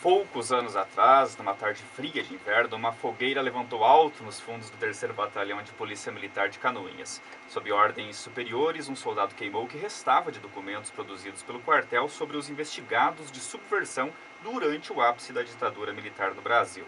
Poucos anos atrás, numa tarde fria de inverno, uma fogueira levantou alto nos fundos do 3º Batalhão de Polícia Militar de Canoinhas. Sob ordens superiores, um soldado queimou o que restava de documentos produzidos pelo quartel sobre os investigados de subversão durante o ápice da ditadura militar no Brasil.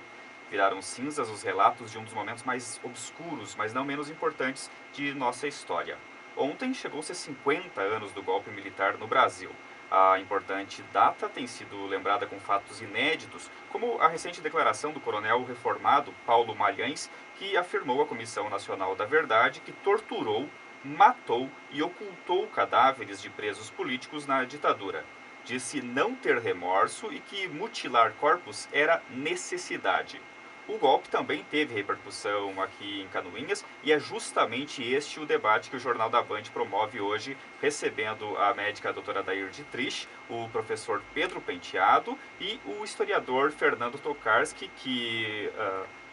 Viraram cinzas os relatos de um dos momentos mais obscuros, mas não menos importantes, de nossa história. Ontem chegou-se a 50 anos do golpe militar no Brasil. A importante data tem sido lembrada com fatos inéditos, como a recente declaração do coronel reformado Paulo Malhães, que afirmou à Comissão Nacional da Verdade que torturou, matou e ocultou cadáveres de presos políticos na ditadura. Disse não ter remorso e que mutilar corpos era necessidade. O golpe também teve repercussão aqui em Canoinhas e é justamente este o debate que o Jornal da Band promove hoje, recebendo a médica doutora Dair Dietrich, o professor Pedro Penteado e o historiador Fernando Tokarski, que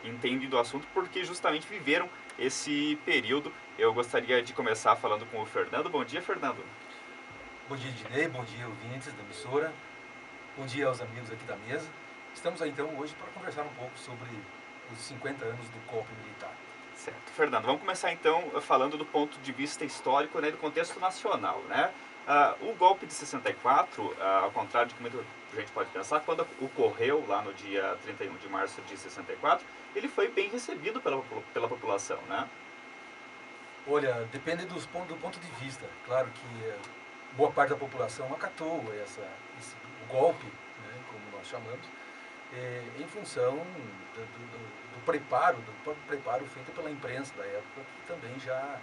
entende do assunto porque justamente viveram esse período. Eu gostaria de começar falando com o Fernando. Bom dia, Fernando. Bom dia, Dinei. Bom dia, ouvintes da emissora. Bom dia aos amigos aqui da mesa. Estamos aí, então, hoje para conversar um pouco sobre os 50 anos do golpe militar. Certo. Fernando, vamos começar então falando do ponto de vista histórico, né, do contexto nacional, né? O golpe de 64, ao contrário de como muita gente pode pensar, quando ocorreu lá no dia 31 de março de 64, ele foi bem recebido pela população, né? Olha, depende do ponto de vista. Claro que boa parte da população acatou o golpe, né, como nós chamamos, em função do preparo, do próprio preparo feito pela imprensa da época, que também já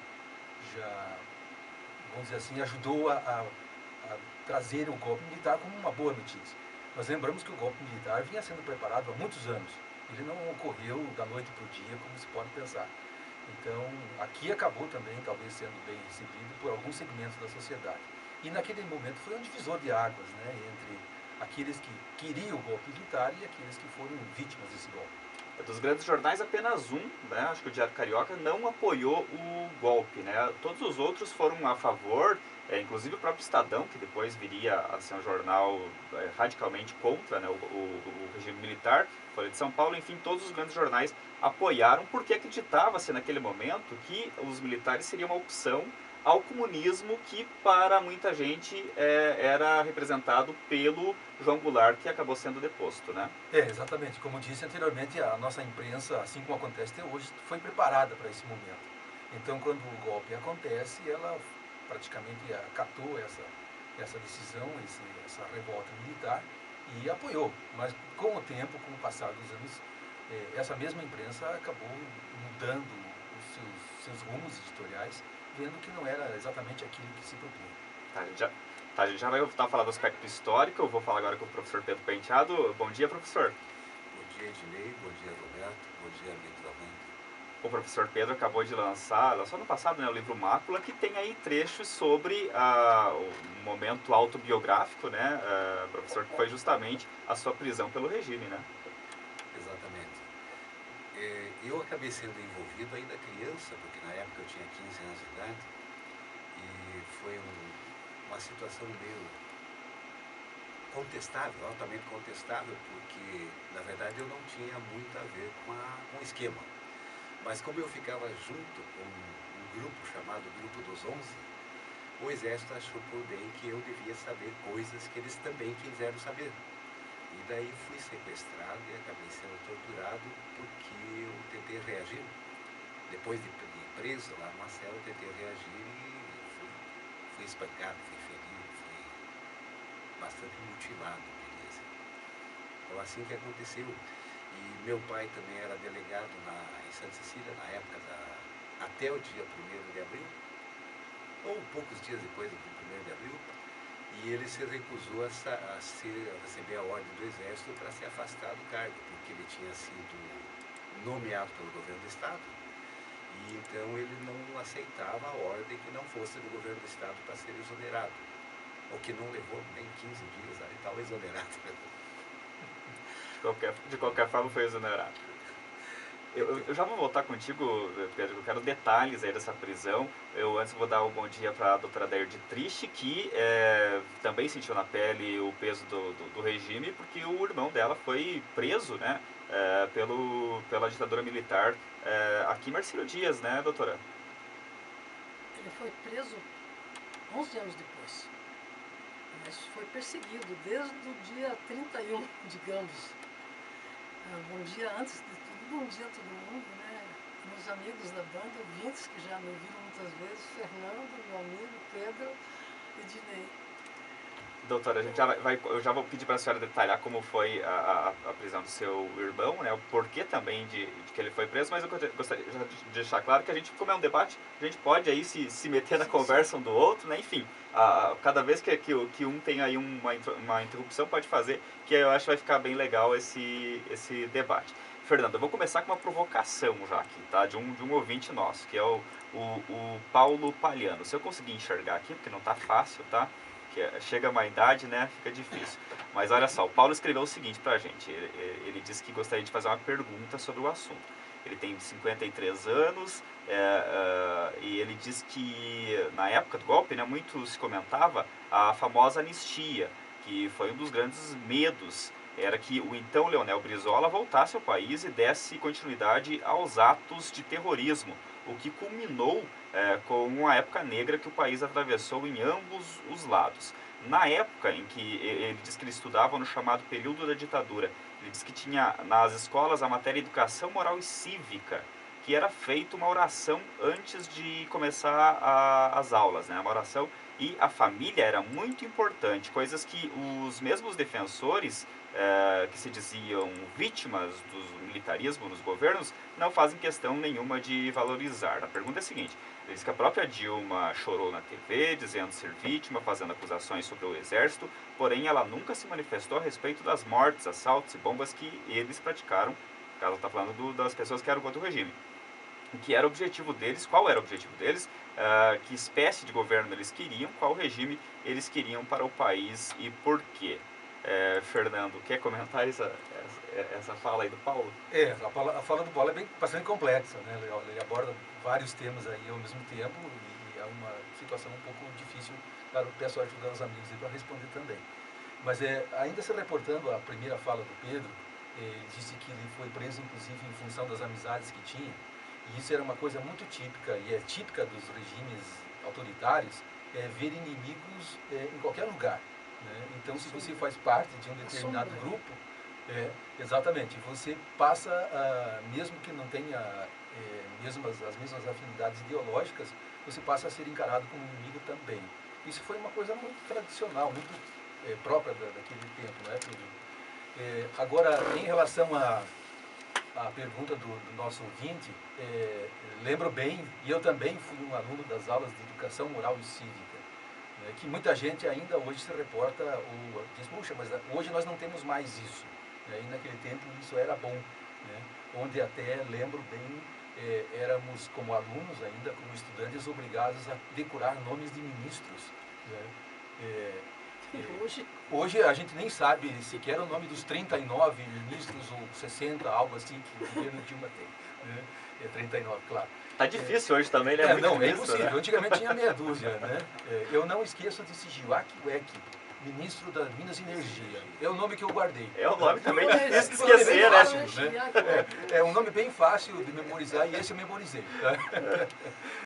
vamos dizer assim, ajudou a trazer o golpe militar como uma boa notícia. Nós lembramos que o golpe militar vinha sendo preparado há muitos anos. Ele não ocorreu da noite para o dia, como se pode pensar. Então, aqui acabou também, talvez, sendo bem recebido por alguns segmentos da sociedade. E naquele momento foi um divisor de águas, né, entre aqueles que queriam o golpe militar e aqueles que foram vítimas desse golpe. Dos grandes jornais, apenas um, né, acho que o Diário Carioca, não apoiou o golpe, né? Todos os outros foram a favor, inclusive o próprio Estadão, que depois viria a ser um jornal radicalmente contra, né, o regime militar, Folha de São Paulo, enfim, todos os grandes jornais apoiaram porque acreditava-se naquele momento que os militares seriam uma opção ao comunismo que para muita gente era representado pelo João Goulart, que acabou sendo deposto, né? Exatamente. Como disse anteriormente, a nossa imprensa, assim como acontece até hoje, foi preparada para esse momento. Então, quando o golpe acontece, ela praticamente acatou essa decisão, essa revolta militar e apoiou. Mas com o tempo, com o passar dos anos, essa mesma imprensa acabou mudando seus rumos editoriais, vendo que não era exatamente aquilo que se propunha. A gente já vai voltar a falar do aspecto histórico. Eu vou falar agora com o professor Pedro Penteado. Bom dia, professor. Bom dia, Ednei. Bom dia, Roberto. Bom dia, amigos da mãe. O professor Pedro acabou de lançou no passado, né, o livro Mácula, que tem aí trechos sobre o momento autobiográfico, né, professor, que foi justamente a sua prisão pelo regime, né? Exatamente. Eu acabei sendo envolvido ainda criança, porque na época eu tinha 15 anos de idade, e foi uma situação meio contestável, altamente contestável, porque na verdade eu não tinha muito a ver com o esquema. Mas como eu ficava junto com um grupo chamado Grupo dos 11, o Exército achou por bem que eu devia saber coisas que eles também quiseram saber. E daí fui sequestrado e acabei sendo torturado porque eu tentei reagir. Depois de preso lá numa cela, eu tentei reagir e fui espancado, fui ferido, fui bastante mutilado, diria assim. Então assim que aconteceu. E meu pai também era delegado em Santa Cecília, na época até o dia 1º de abril, ou poucos dias depois do 1º de abril, e ele se recusou a receber a ordem do Exército para se afastar do cargo, porque ele tinha sido nomeado pelo governo do Estado, e então ele não aceitava a ordem que não fosse do governo do Estado para ser exonerado, o que não levou nem 15 dias, aí estava exonerado. De qualquer forma foi exonerado. Eu já vou voltar contigo, Pedro, eu quero detalhes aí dessa prisão. Eu antes vou dar um bom dia para a doutora Dair de Triste, que também sentiu na pele o peso do regime, porque o irmão dela foi preso, né, pela ditadura militar aqui em Marcílio Dias, né, doutora? Ele foi preso 11 anos depois, mas foi perseguido desde o dia 31, digamos. Bom dia antes de tudo, bom dia a todo mundo, né? Meus amigos da banda, ouvintes que já me ouviram muitas vezes, Fernando, meu amigo, Pedro e Dinei. Doutora, a gente eu já vou pedir para a senhora detalhar como foi a prisão do seu irmão, né? O porquê também de que ele foi preso, mas eu gostaria de deixar claro que a gente, como é um debate, a gente pode aí se meter na conversa um do outro, né? Enfim, cada vez que um tem aí uma interrupção, pode fazer, que eu acho que vai ficar bem legal esse debate. Fernando, eu vou começar com uma provocação já aqui, tá? De um ouvinte nosso, que é o Paulo Palhano. Se eu conseguir enxergar aqui, porque não tá fácil, tá? Chega a uma idade, né, fica difícil. Mas olha só, o Paulo escreveu o seguinte pra gente, ele disse que gostaria de fazer uma pergunta sobre o assunto. Ele tem 53 anos e ele diz que na época do golpe, né, muito se comentava a famosa anistia, que foi um dos grandes medos, era que o então Leonel Brizola voltasse ao país e desse continuidade aos atos de terrorismo, o que culminou com uma época negra que o país atravessou em ambos os lados. Na época em que ele diz que ele estudava no chamado período da ditadura, ele diz que tinha nas escolas a matéria Educação Moral e Cívica, que era feita uma oração antes de começar as aulas, né? Uma oração, e a família era muito importante, coisas que os mesmos defensores que se diziam vítimas do militarismo nos governos não fazem questão nenhuma de valorizar. A pergunta é a seguinte: diz que a própria Dilma chorou na TV, dizendo ser vítima, fazendo acusações sobre o exército, porém ela nunca se manifestou a respeito das mortes, assaltos e bombas que eles praticaram, no caso está falando das pessoas que eram contra o regime. O que era o objetivo deles, qual era o objetivo deles, que espécie de governo eles queriam, qual regime eles queriam para o país e por quê. Fernando, quer comentar essa fala aí do Paulo? A fala do Paulo é bastante complexa, né? Ele aborda vários temas aí ao mesmo tempo e é uma situação um pouco difícil. Claro, peço a ajuda aos amigos para responder também. Mas ainda se reportando à primeira fala do Pedro, ele disse que ele foi preso inclusive em função das amizades que tinha, e isso era uma coisa muito típica, e é típica dos regimes autoritários, ver inimigos em qualquer lugar. Né? Então, se você faz parte de um determinado grupo, exatamente, você passa, mesmo que não tenha as mesmas afinidades ideológicas, você passa a ser encarado como inimigo também. Isso foi uma coisa muito tradicional, muito própria daquele tempo, né, Pedro? Agora, em relação à pergunta do nosso ouvinte, lembro bem, e eu também fui um aluno das aulas de Educação Moral e Cívica, que muita gente ainda hoje se reporta ou diz, puxa, mas hoje nós não temos mais isso. E naquele tempo isso era bom, né? Onde até lembro bem, éramos como alunos ainda, como estudantes, obrigados a decorar nomes de ministros. Né? Hoje a gente nem sabe sequer o nome dos 39 ministros ou 60, algo assim, que o governo Dilma tem. Né? 39, claro. Tá difícil hoje também, né? Não, é impossível. Né? Antigamente tinha meia dúzia, né? Eu não esqueço de Sigiwak Wek, ministro das Minas e Energia. É o nome que eu guardei. É um nome também difícil de esquecer, né? É um nome bem fácil de memorizar e esse eu memorizei. Tá?